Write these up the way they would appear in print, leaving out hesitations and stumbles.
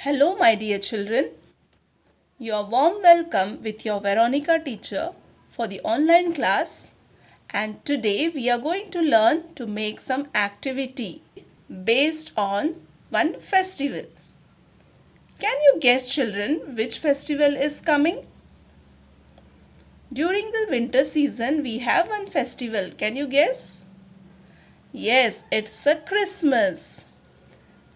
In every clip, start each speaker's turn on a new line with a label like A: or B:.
A: Hello, my dear children. Your warm welcome with your Veronica teacher for the online class. And today we are going to learn to make some activity based on one festival. Can you guess, children, which festival is coming? During the winter season, we have one festival. Can you guess? Yes, it's a Christmas.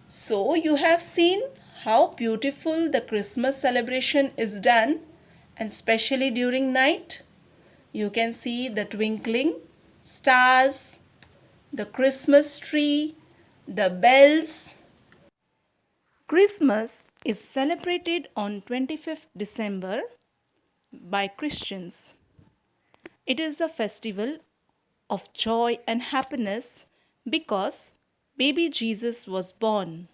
A: So, you have seen how beautiful the Christmas celebration is done, and especially during night. You can see the twinkling stars, the Christmas tree, the bells. Christmas is celebrated on 25th December by Christians. It is a festival of joy and happiness because baby Jesus was born.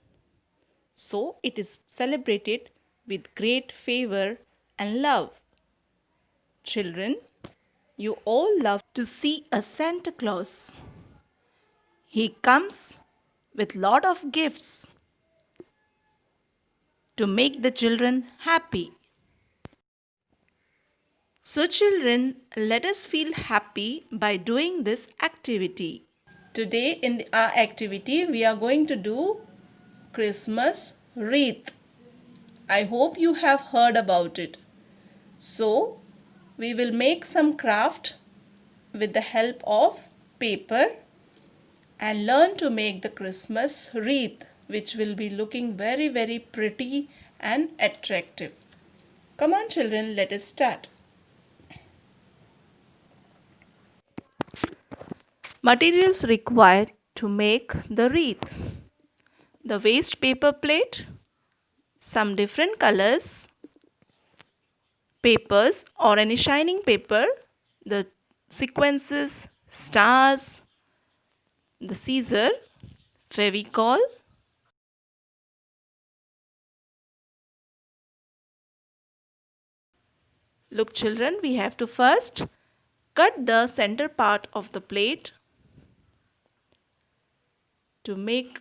A: So it is celebrated with great favor and love. Children, you all love to see a Santa Claus. He comes with lot of gifts to make the children happy. So children, let us feel happy by doing this activity. Today in our activity we are going to do Christmas wreath. I hope you have heard about it. So we will make some craft with the help of paper and learn to make the Christmas wreath, which will be looking very pretty and attractive. Come on children, let us start. Materials required to make the wreath: the waste paper plate, some different colors, papers or any shining paper, the sequences, stars, the scissor, fevicol. Look children, we have to first cut the center part of the plate to make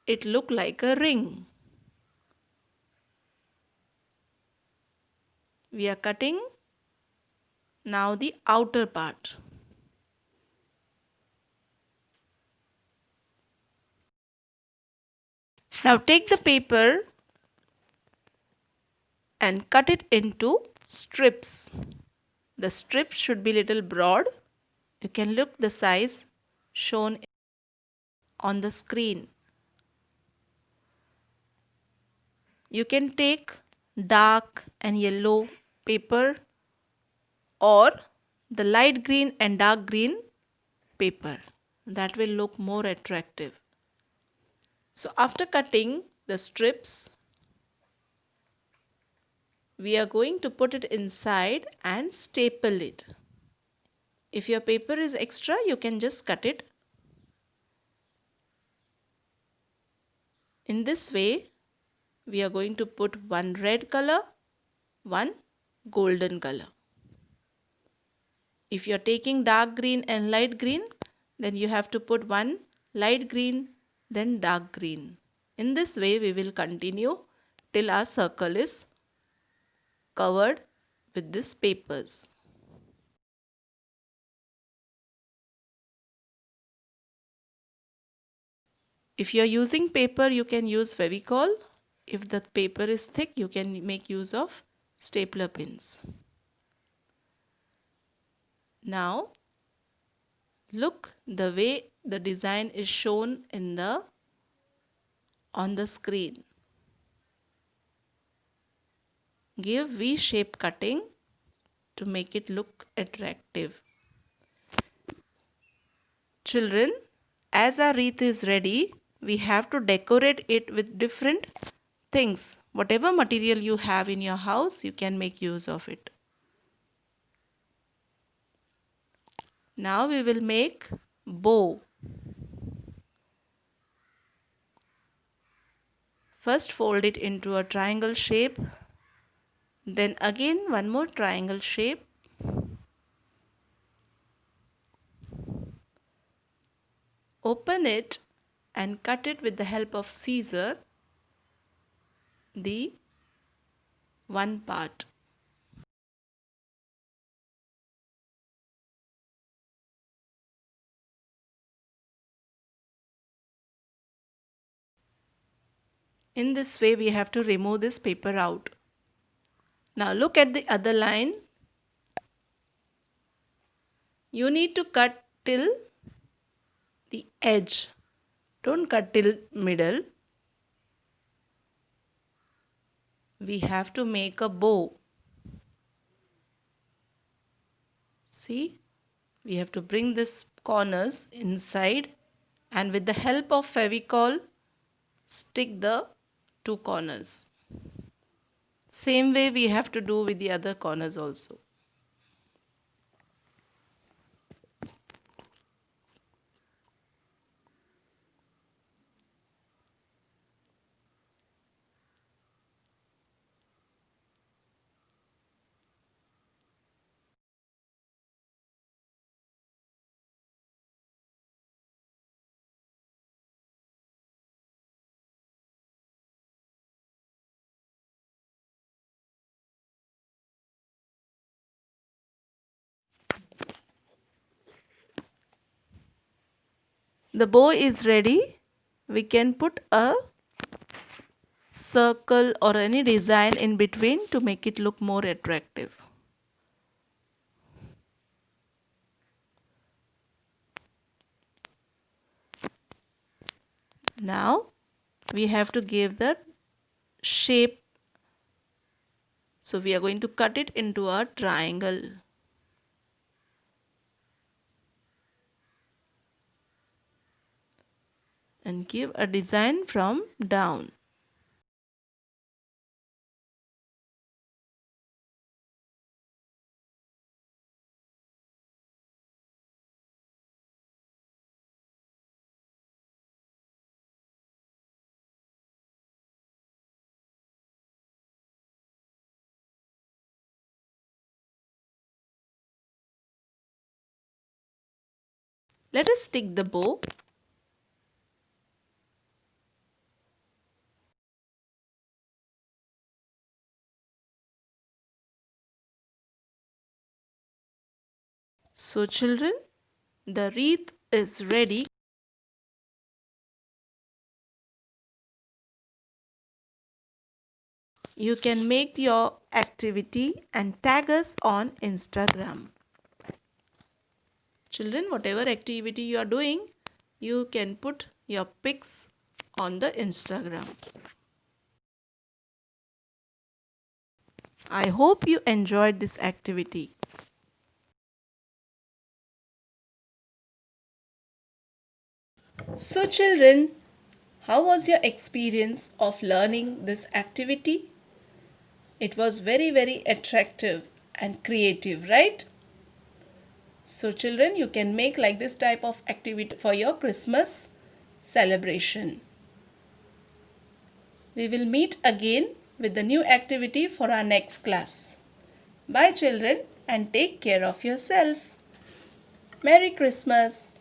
A: it look like a ring. We are cutting now the outer part. Now take the paper and cut it into strips. The strip should be little broad. You can look the size shown on the screen. You can take dark and yellow paper or the light green and dark green paper. That will look more attractive. So after cutting the strips, we are going to put it inside and staple it. If your paper is extra, you can just cut it. In this way, we are going to put one red color, one golden color. If you are taking dark green and light green, then you have to put one light green, then dark green. In this way, we will continue till our circle is covered with these papers. If you are using paper, you can use Fevicol. If the paper is thick, you can make use of stapler pins. Now, look the way the design is shown on the screen. Give V-shape cutting to make it look attractive. Children, as our wreath is ready, we have to decorate it with different things. Whatever material you have in your house, you can make use of it. Now we will make bow. First fold it into a triangle shape, then again one more triangle shape. Open it and cut it with the help of scissor. the one part. In this way, we have to remove this paper out. Now look at the other line. You need to cut till the edge. Don't cut till middle. We have to make a bow. See, we have to bring this corners inside and with the help of Fevicol, stick the two corners. Same way we have to do with the other corners also. The bow is ready. We can put a circle or any design in between to make it look more attractive. Now we have to give the shape. So we are going to cut it into a triangle. And give a design from down. Let us stick the bow. So children, the wreath is ready. You can make your activity and tag us on Instagram. Children, whatever activity you are doing, you can put your pics on the Instagram. I hope you enjoyed this activity. So children, how was your experience of learning this activity? It was very attractive and creative, right? So children, you can make like this type of activity for your Christmas celebration. We will meet again with the new activity for our next class. Bye children and take care of yourself. Merry Christmas.